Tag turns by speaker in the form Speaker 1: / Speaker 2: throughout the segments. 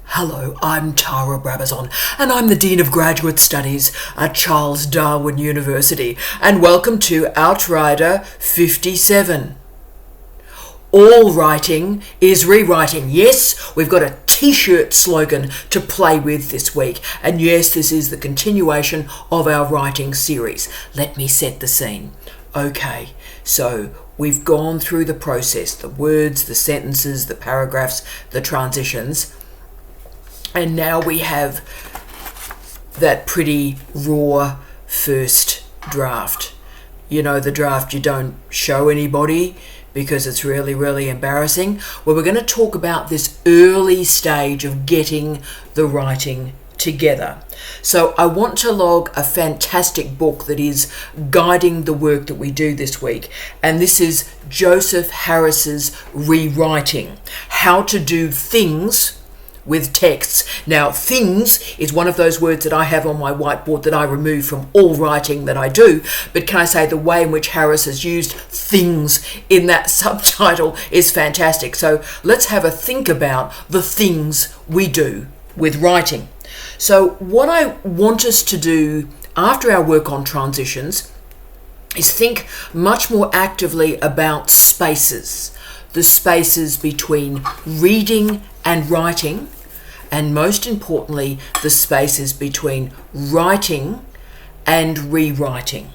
Speaker 1: Hello, I'm Tara Brabazon, and I'm the Dean of Graduate Studies at Charles Darwin University, and welcome to Outrider 57. All writing is rewriting. Yes, we've got a t-shirt slogan to play with this week, and yes, this is the continuation of our writing series. Let me set the scene. Okay, so we've gone through the process, the words, the sentences, the paragraphs, the transitions, and now we have that pretty raw first draft. You know, the draft you don't show anybody because it's really, really embarrassing. Well, we're going to talk about this early stage of getting the writing together. So I want to log a fantastic book that is guiding the work that we do this week, and this is Joseph Harris's Rewriting: How to Do Things with Texts. Now, things is one of those words that I have on my whiteboard that I remove from all writing that I do, but can I say the way in which Harris has used things in that subtitle is fantastic. So let's have a think about the things we do with writing. So what I want us to do after our work on transitions is think much more actively about spaces, the spaces between reading and writing, and most importantly, the spaces between writing and rewriting.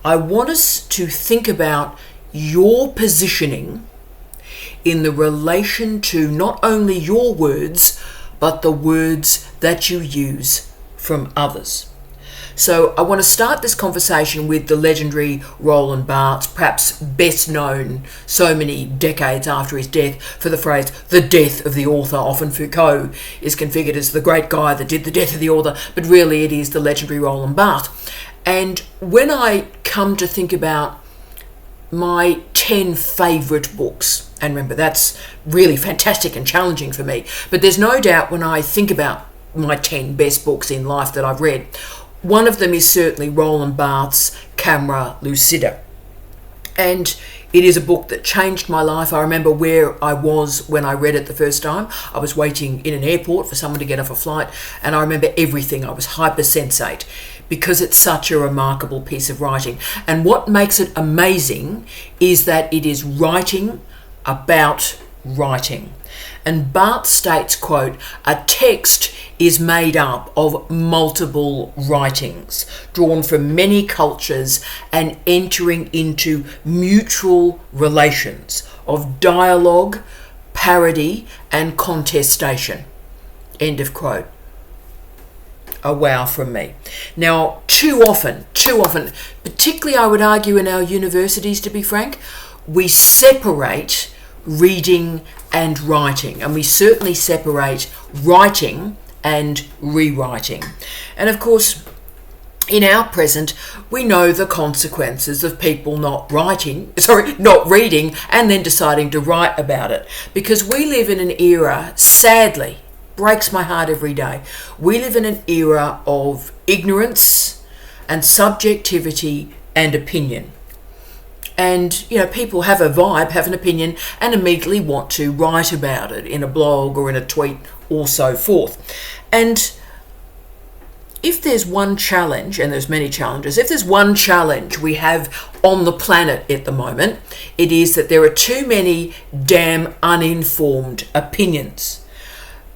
Speaker 1: I want us to think about your positioning in the relation to not only your words, but the words that you use from others. So I want to start this conversation with the legendary Roland Barthes, perhaps best known so many decades after his death for the phrase, the death of the author. Often Foucault is configured as the great guy that did the death of the author, but really it is the legendary Roland Barthes. And when I come to think about my 10 favourite books, and remember that's really fantastic and challenging for me, but there's no doubt when I think about my 10 best books in life that I've read, one of them is certainly Roland Barthes' Camera Lucida. And it is a book that changed my life. I remember where I was when I read it the first time. I was waiting in an airport for someone to get off a flight, and I remember everything. I was hypersensate because it's such a remarkable piece of writing. And what makes it amazing is that it is writing about writing. And Barthes states, quote, "A text is made up of multiple writings, drawn from many cultures and entering into mutual relations of dialogue, parody, and contestation." End of quote. A wow from me. Now, too often, particularly I would argue in our universities, to be frank, we separate reading and writing, and we certainly separate writing and rewriting. And of course, in our present, we know the consequences of people not reading and then deciding to write about it, because we live in an era, sadly, breaks my heart every day, we live in an era of ignorance and subjectivity and opinion. And, you know, people have a vibe, have an opinion, and immediately want to write about it in a blog or in a tweet or so forth. And if there's one challenge, and there's many challenges, if there's one challenge we have on the planet at the moment, it is that there are too many damn uninformed opinions.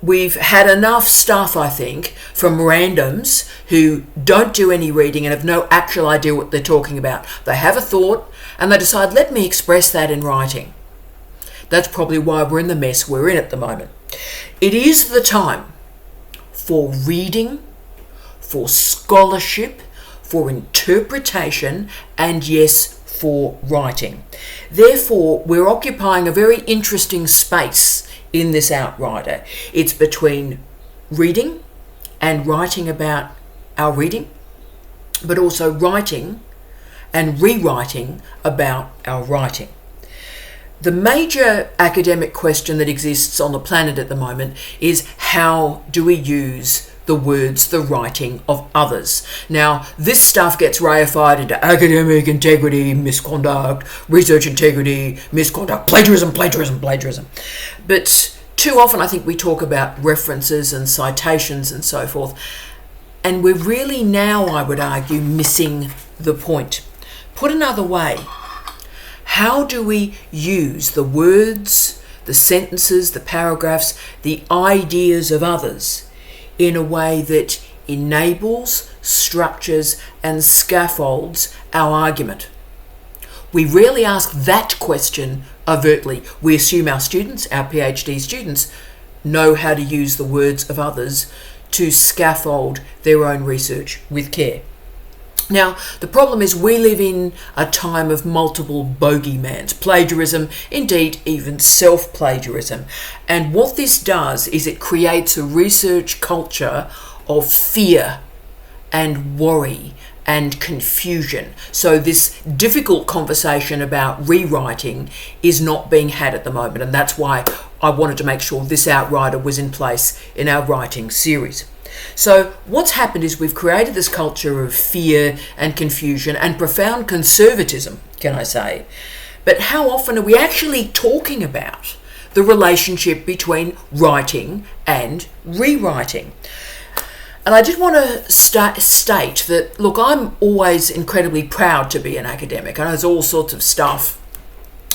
Speaker 1: We've had enough stuff, I think, from randoms who don't do any reading and have no actual idea what they're talking about. They have a thought and they decide, let me express that in writing. That's probably why we're in the mess we're in at the moment. It is the time for reading, for scholarship, for interpretation, and yes, for writing. Therefore, we're occupying a very interesting space in this Outrider. It's between reading and writing about our reading, but also writing and rewriting about our writing. The major academic question that exists on the planet at the moment is, how do we use the words, the writing of others? Now, this stuff gets reified into academic integrity, misconduct, research integrity, misconduct, plagiarism. But too often I think we talk about references and citations and so forth, and we're really now, I would argue, missing the point. Put another way, how do we use the words, the sentences, the paragraphs, the ideas of others in a way that enables, structures, and scaffolds our argument? We rarely ask that question overtly. We assume our students, our PhD students, know how to use the words of others to scaffold their own research with care. Now, the problem is we live in a time of multiple bogeymans, plagiarism, indeed even self-plagiarism. And what this does is it creates a research culture of fear and worry and confusion. So this difficult conversation about rewriting is not being had at the moment, and that's why I wanted to make sure this Outrider was in place in our writing series. So what's happened is we've created this culture of fear and confusion and profound conservatism, can I say. But how often are we actually talking about the relationship between writing and rewriting? And I did want to state that, look, I'm always incredibly proud to be an academic. I know there's all sorts of stuff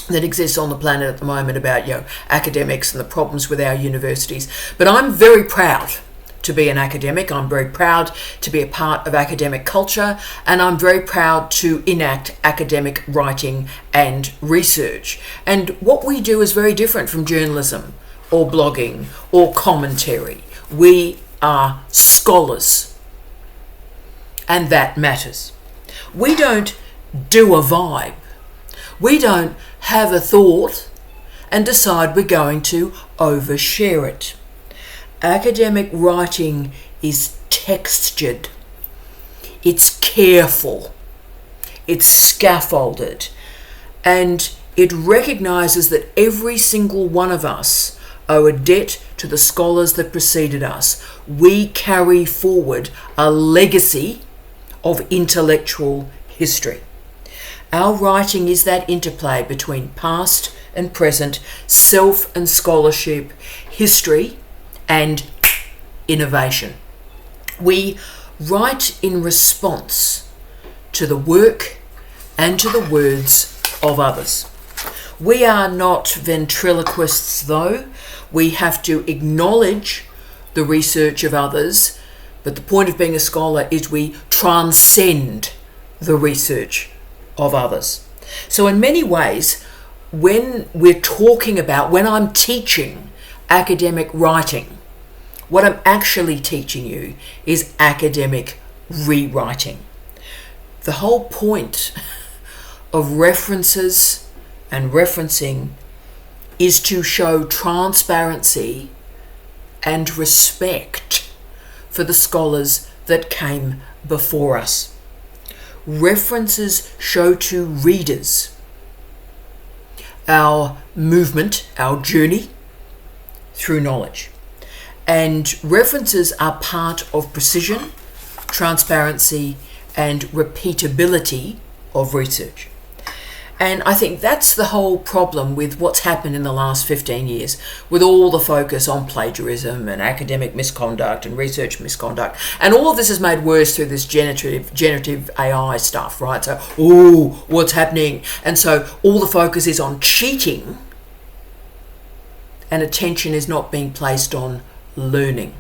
Speaker 1: that exists on the planet at the moment about, academics and the problems with our universities. But I'm very proud to be an academic. I'm very proud to be a part of academic culture, and I'm very proud to enact academic writing and research. And what we do is very different from journalism or blogging or commentary. We are scholars, and that matters. We don't do a vibe. We don't have a thought and decide we're going to overshare it. Academic writing is textured, it's careful, it's scaffolded, and it recognises that every single one of us owe a debt to the scholars that preceded us. We carry forward a legacy of intellectual history. Our writing is that interplay between past and present, self and scholarship, history and innovation. We write in response to the work and to the words of others. We are not ventriloquists, though. We have to acknowledge the research of others, but the point of being a scholar is we transcend the research of others. So in many ways, when I'm teaching academic writing, what I'm actually teaching you is academic rewriting. The whole point of references and referencing is to show transparency and respect for the scholars that came before us. References show to readers our movement, our journey through knowledge. And references are part of precision, transparency, and repeatability of research. And I think that's the whole problem with what's happened in the last 15 years, with all the focus on plagiarism and academic misconduct and research misconduct. And all of this is made worse through this generative AI stuff, right? So, what's happening? And so all the focus is on cheating, and attention is not being placed on learning.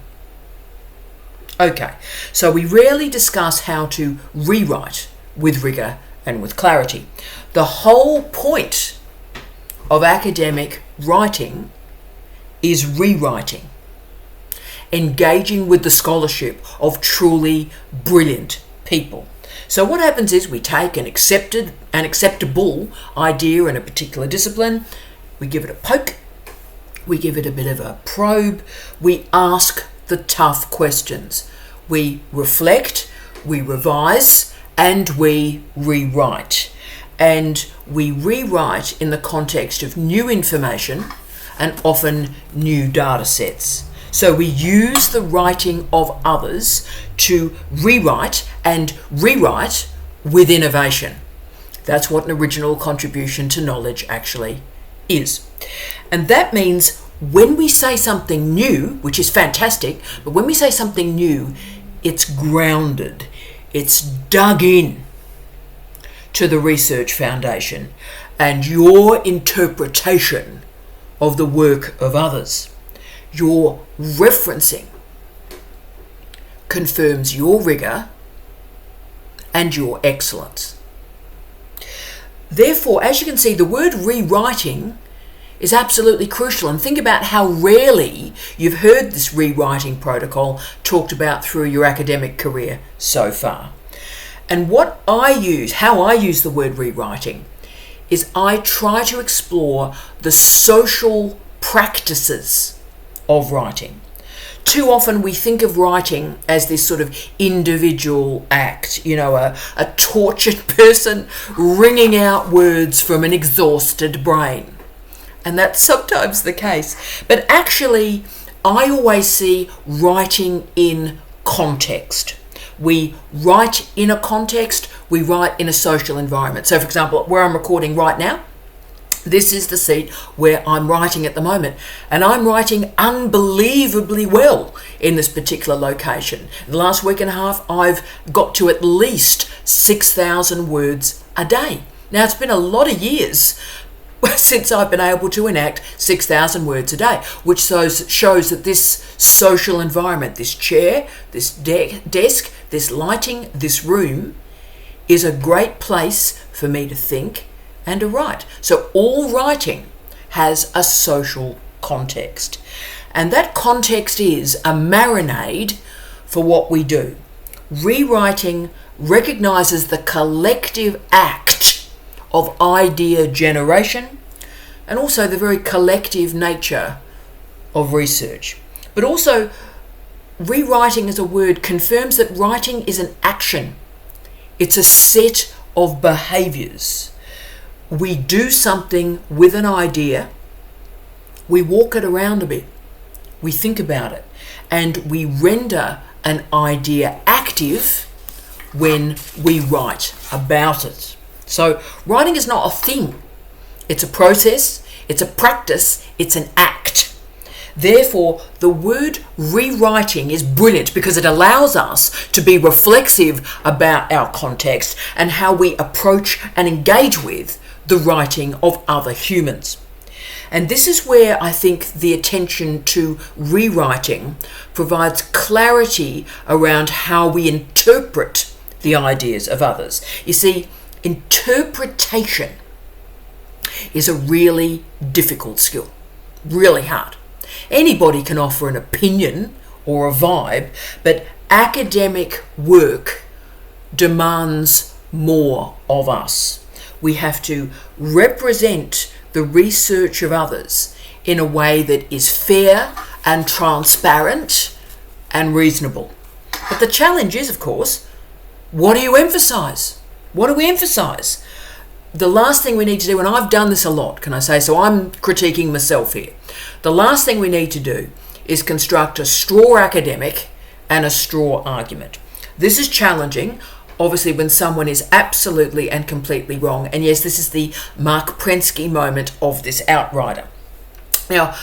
Speaker 1: Okay, so we rarely discuss how to rewrite with rigour and with clarity. The whole point of academic writing is rewriting, engaging with the scholarship of truly brilliant people. So what happens is we take an acceptable idea in a particular discipline, we give it a poke, we give it a bit of a probe, we ask the tough questions, we reflect, we revise, and we rewrite. And we rewrite in the context of new information and often new data sets. So we use the writing of others to rewrite and rewrite with innovation. That's what an original contribution to knowledge actually is. And that means when we say something new, which is fantastic, but when we say something new, it's grounded, it's dug in to the research foundation and your interpretation of the work of others. Your referencing confirms your rigour and your excellence. Therefore, as you can see, the word rewriting is absolutely crucial, and think about how rarely you've heard this rewriting protocol talked about through your academic career so far. And how I use the word rewriting is I try to explore the social practices of writing. Too often we think of writing as this sort of individual act, a tortured person wringing out words from an exhausted brain. And that's sometimes the case. But actually, I always see writing in context. We write in a context, we write in a social environment. So for example, where I'm recording right now, this is the seat where I'm writing at the moment, and I'm writing unbelievably well in this particular location. In the last week and a half, I've got to at least 6,000 words a day. Now, it's been a lot of years since I've been able to enact 6,000 words a day, which shows that this social environment, this chair, this desk, this lighting, this room, is a great place for me to think and to write. So all writing has a social context. And that context is a marinade for what we do. Rewriting recognises the collective act of idea generation and also the very collective nature of research. But also, rewriting as a word confirms that writing is an action. It's a set of behaviours. We do something with an idea, we walk it around a bit, we think about it, and we render an idea active when we write about it. So writing is not a thing. It's a process, it's a practice, it's an act. Therefore, the word rewriting is brilliant because it allows us to be reflexive about our context and how we approach and engage with the writing of other humans. And this is where I think the attention to rewriting provides clarity around how we interpret the ideas of others. You see, interpretation is a really difficult skill, really hard. Anybody can offer an opinion or a vibe, but academic work demands more of us. We have to represent the research of others in a way that is fair and transparent and reasonable. But the challenge is, of course, what do you emphasise? What do we emphasise? The last thing we need to do, and I've done this a lot, can I say, so I'm critiquing myself here. The last thing we need to do is construct a straw academic and a straw argument. This is challenging, obviously, when someone is absolutely and completely wrong. And yes, this is the Mark Prensky moment of this Outrider. Now,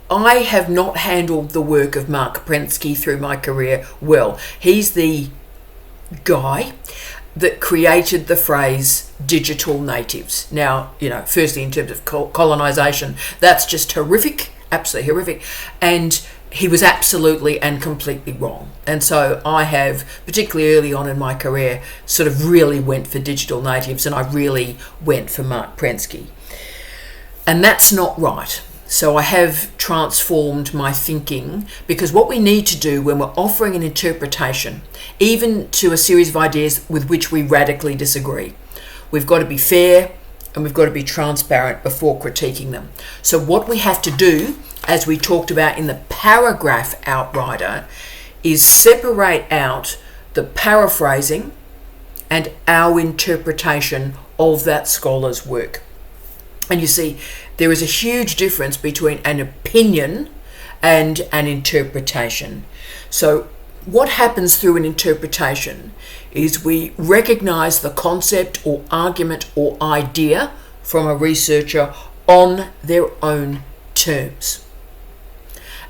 Speaker 1: I have not handled the work of Mark Prensky through my career well. He's the guy that created the phrase digital natives. Now, firstly, in terms of colonisation, that's just horrific, absolutely horrific. And he was absolutely and completely wrong. And so I have, particularly early on in my career, sort of really went for digital natives, and I really went for Mark Prensky. And that's not right. So I have transformed my thinking, because what we need to do when we're offering an interpretation, even to a series of ideas with which we radically disagree, we've got to be fair and we've got to be transparent before critiquing them. So what we have to do, as we talked about in the paragraph Outrider, is separate out the paraphrasing and our interpretation of that scholar's work. And you see, there is a huge difference between an opinion and an interpretation. So what happens through an interpretation is we recognise the concept or argument or idea from a researcher on their own terms.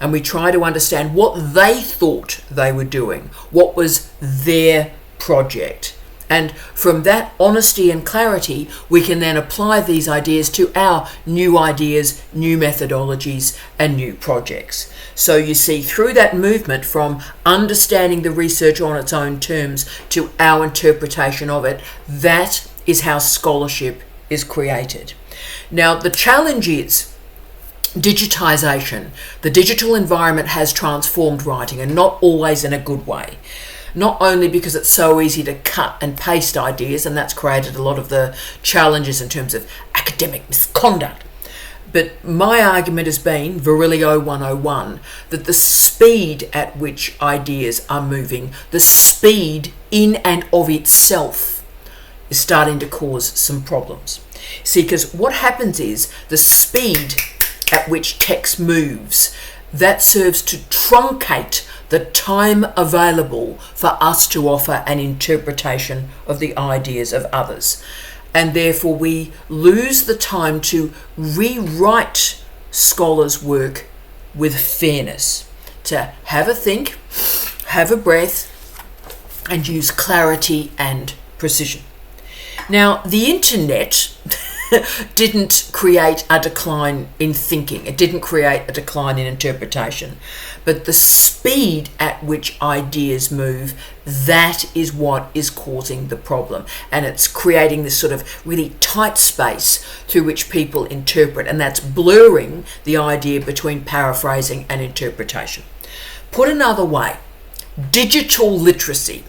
Speaker 1: and we try to understand what they thought they were doing, what was their project. And from that honesty and clarity, we can then apply these ideas to our new ideas, new methodologies, and new projects. So you see, through that movement from understanding the research on its own terms to our interpretation of it, that is how scholarship is created. Now, the challenge is digitization. The digital environment has transformed writing, and not always in a good way. Not only because it's so easy to cut and paste ideas, and that's created a lot of the challenges in terms of academic misconduct, but my argument has been, Virilio 101, that the speed at which ideas are moving, the speed in and of itself, is starting to cause some problems. See, because what happens is the speed at which text moves, that serves to truncate the time available for us to offer an interpretation of the ideas of others. And therefore we lose the time to rewrite scholars' work with fairness, to have a think, have a breath, and use clarity and precision. Now, the internet didn't create a decline in thinking. It didn't create a decline in interpretation. But the speed at which ideas move, that is what is causing the problem. And it's creating this sort of really tight space through which people interpret. And that's blurring the idea between paraphrasing and interpretation. Put another way, digital literacy,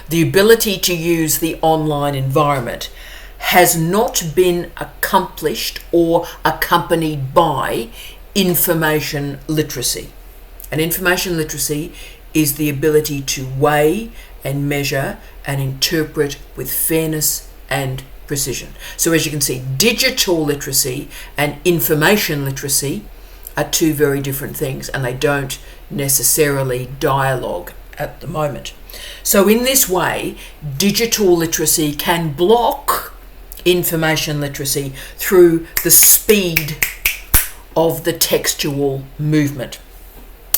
Speaker 1: the ability to use the online environment, has not been accomplished or accompanied by information literacy. And information literacy is the ability to weigh and measure and interpret with fairness and precision. So as you can see, digital literacy and information literacy are two very different things, and they don't necessarily dialogue at the moment. So in this way, digital literacy can block information literacy through the speed of the textual movement.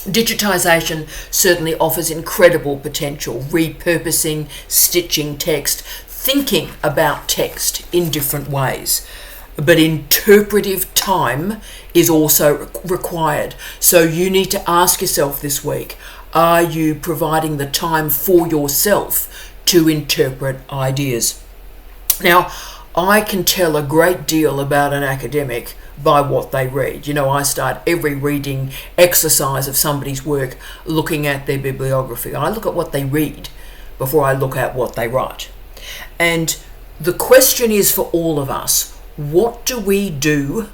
Speaker 1: Digitization certainly offers incredible potential, repurposing, stitching text, thinking about text in different ways. But interpretive time is also required. So you need to ask yourself this week, are you providing the time for yourself to interpret ideas? Now, I can tell a great deal about an academic by what they read. You know, I start every reading exercise of somebody's work looking at their bibliography. I look at what they read before I look at what they write. And the question is for all of us, what do we do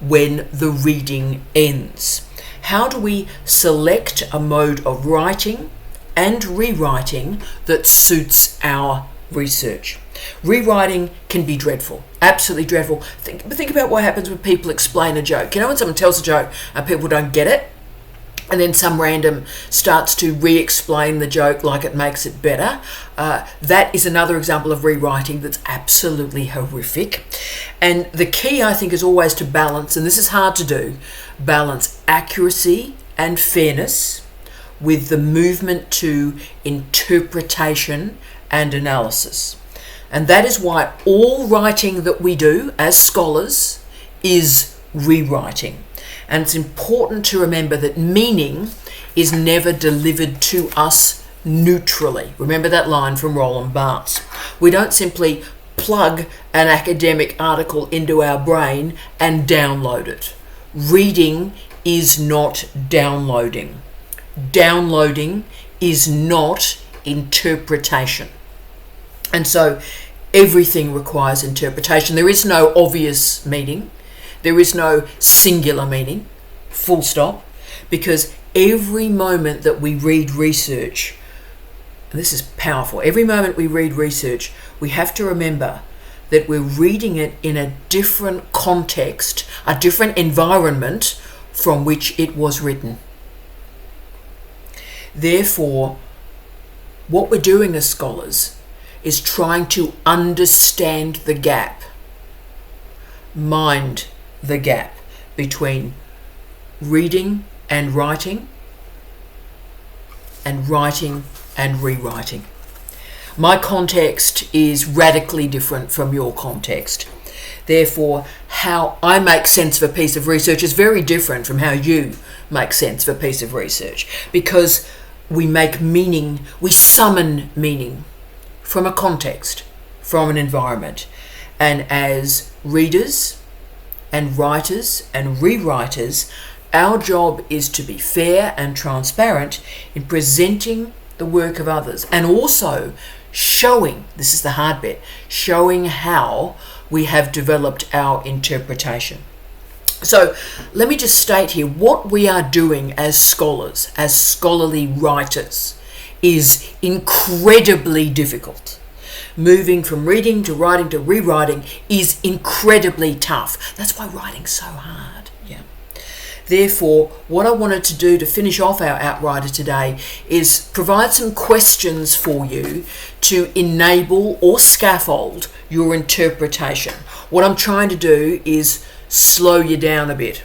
Speaker 1: when the reading ends? How do we select a mode of writing and rewriting that suits our research? Rewriting can be dreadful, absolutely dreadful. Think about what happens when people explain a joke. You know, when someone tells a joke and people don't get it, and then some random starts to re-explain the joke like it makes it better. That is another example of rewriting that's absolutely horrific. And the key, I think, is always to balance, and this is hard to do, balance accuracy and fairness with the movement to interpretation and analysis. And that is why all writing that we do as scholars is rewriting. And it's important to remember that meaning is never delivered to us neutrally. Remember that line from Roland Barthes. We don't simply plug an academic article into our brain and download it. Reading is not downloading. Downloading is not interpretation. And so everything requires interpretation. There is no obvious meaning. There is no singular meaning, full stop, because every moment that we read research, and this is powerful, every moment we read research, we have to remember that we're reading it in a different context, a different environment from which it was written. Therefore, what we're doing as scholars is trying to understand the gap, mind the gap between reading and writing, and writing and rewriting. My context is radically different from your context. Therefore, how I make sense of a piece of research is very different from how you make sense of a piece of research, because we make meaning, we summon meaning from a context, from an environment. And as readers and writers and rewriters, our job is to be fair and transparent in presenting the work of others, and also showing, this is the hard bit, showing how we have developed our interpretation. So let me just state here, what we are doing as scholars, as scholarly writers, is incredibly difficult. Moving from reading to writing to rewriting is incredibly tough. That's why writing's so hard. Yeah. Therefore, what I wanted to do to finish off our Outrider today is provide some questions for you to enable or scaffold your interpretation. What I'm trying to do is slow you down a bit.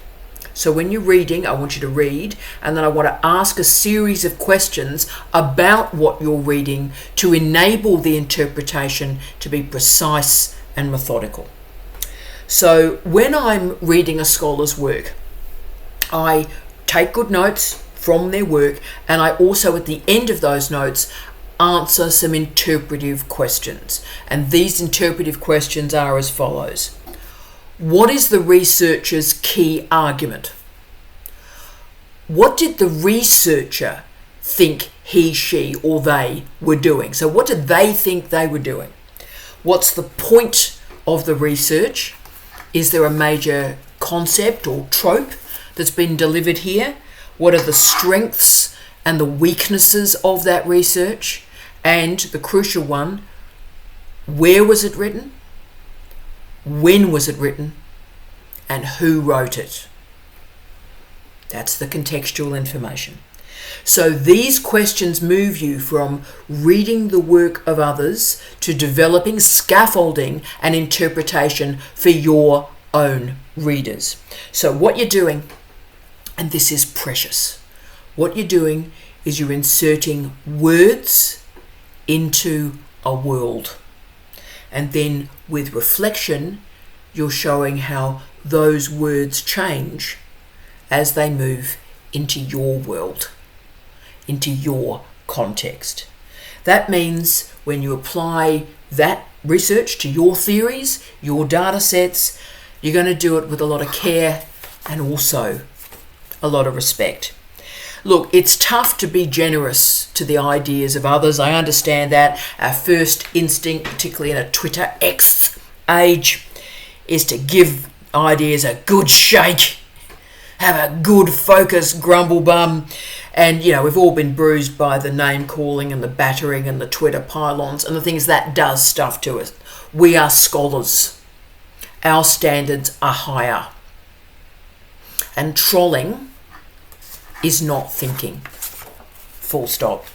Speaker 1: So when you're reading, I want you to read, and then I want to ask a series of questions about what you're reading to enable the interpretation to be precise and methodical. So when I'm reading a scholar's work, I take good notes from their work, and I also, at the end of those notes, answer some interpretive questions. And these interpretive questions are as follows. What is the researcher's key argument? What did the researcher think he, she, or they were doing? So what did they think they were doing? What's the point of the research? Is there a major concept or trope that's been delivered here? What are the strengths and the weaknesses of that research? And the crucial one, where was it written? When was it written? And who wrote it? That's the contextual information. So these questions move you from reading the work of others to developing scaffolding and interpretation for your own readers. So what you're doing, and this is precious, what you're doing is you're inserting words into a world. And then with reflection, you're showing how those words change as they move into your world, into your context. That means when you apply that research to your theories, your data sets, you're going to do it with a lot of care and also a lot of respect. Look, it's tough to be generous to the ideas of others. I understand that. Our first instinct, particularly in a Twitter X age, is to give ideas a good shake, have a good focus, grumble bum. And, you know, we've all been bruised by the name calling and the battering and the Twitter pylons and the things that does stuff to us. We are scholars. Our standards are higher. And trolling is not thinking. Full stop.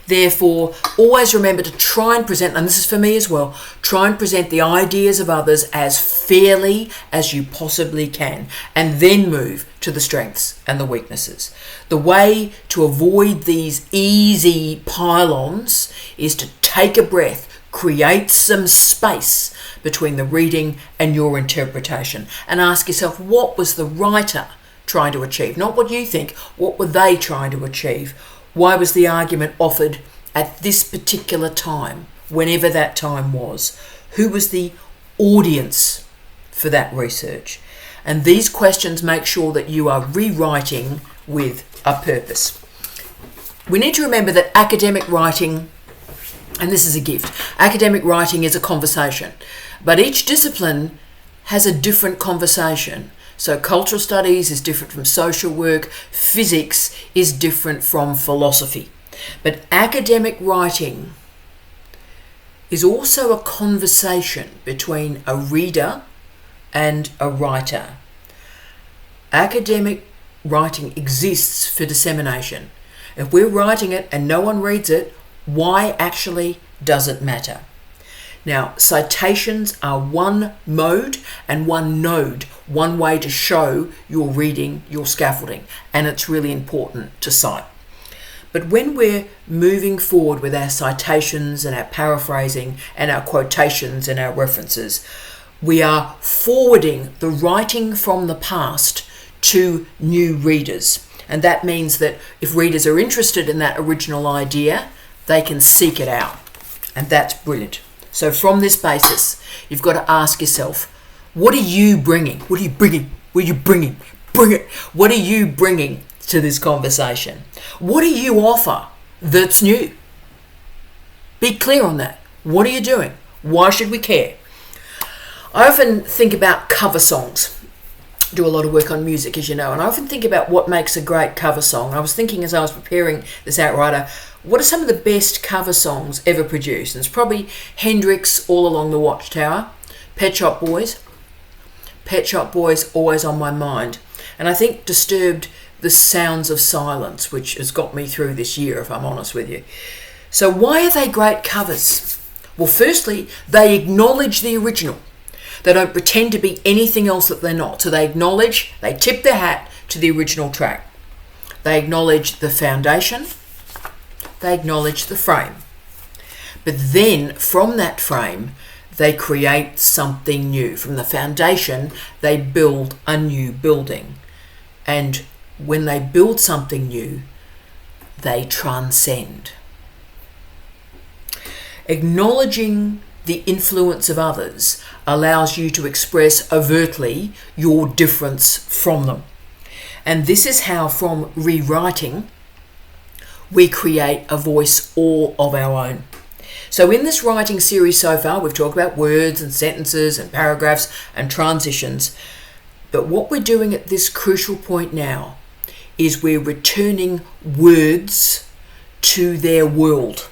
Speaker 1: Therefore, always remember to try and present, and this is for me as well, try and present the ideas of others as fairly as you possibly can, and then move to the strengths and the weaknesses. The way to avoid these easy pylons is to take a breath, create some space between the reading and your interpretation, and ask yourself, what was the writer trying to achieve? Not what you think, what were they trying to achieve? Why was the argument offered at this particular time, whenever that time was? Who was the audience for that research? And these questions make sure that you are rewriting with a purpose. We need to remember that academic writing, and this is a gift, academic writing is a conversation, but each discipline has a different conversation. So cultural studies is different from social work, physics is different from philosophy. But academic writing is also a conversation between a reader and a writer. Academic writing exists for dissemination. If we're writing it and no one reads it, why actually does it matter? Now, citations are one mode and one node, one way to show your reading, your scaffolding, and it's really important to cite. But when we're moving forward with our citations and our paraphrasing and our quotations and our references, we are forwarding the writing from the past to new readers. And that means that if readers are interested in that original idea, they can seek it out. And that's brilliant. So from this basis, you've got to ask yourself, what are you bringing? What are you bringing? What are you bringing? Bring it. What are you bringing to this conversation? What do you offer that's new? Be clear on that. What are you doing? Why should we care? I often think about cover songs. Do a lot of work on music, as you know, and I often think about what makes a great cover song. I was thinking as I was preparing this Outrider, what are some of the best cover songs ever produced? And it's probably Hendrix, All Along the Watchtower, Pet Shop Boys. Pet Shop Boys, always on my mind. And I think Disturbed, The Sounds of Silence, which has got me through this year, if I'm honest with you. So why are they great covers? Well, firstly, they acknowledge the original. They don't pretend to be anything else that they're not. So they acknowledge, they tip their hat to the original track. They acknowledge the foundation. They acknowledge the frame. But then from that frame, they create something new. From the foundation, they build a new building. And when they build something new, they transcend. Acknowledging the influence of others allows you to express overtly your difference from them. And this is how, from rewriting, we create a voice all of our own. So in this writing series so far, we've talked about words and sentences and paragraphs and transitions. But what we're doing at this crucial point now is we're returning words to their world,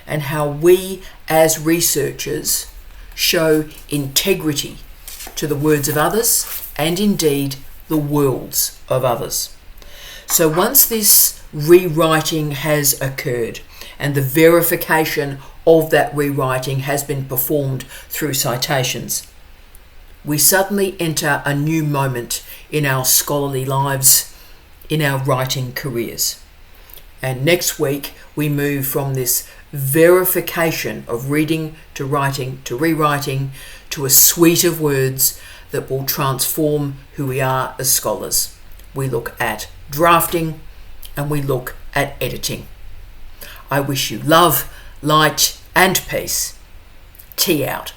Speaker 1: and how we as researchers show integrity to the words of others and indeed the worlds of others. So once this rewriting has occurred and the verification of that rewriting has been performed through citations, we suddenly enter a new moment in our scholarly lives, in our writing careers. And next week we move from this verification of reading to writing to rewriting to a suite of words that will transform who we are as scholars. We look at drafting and we look at editing. I wish you love, light and peace. Tea out.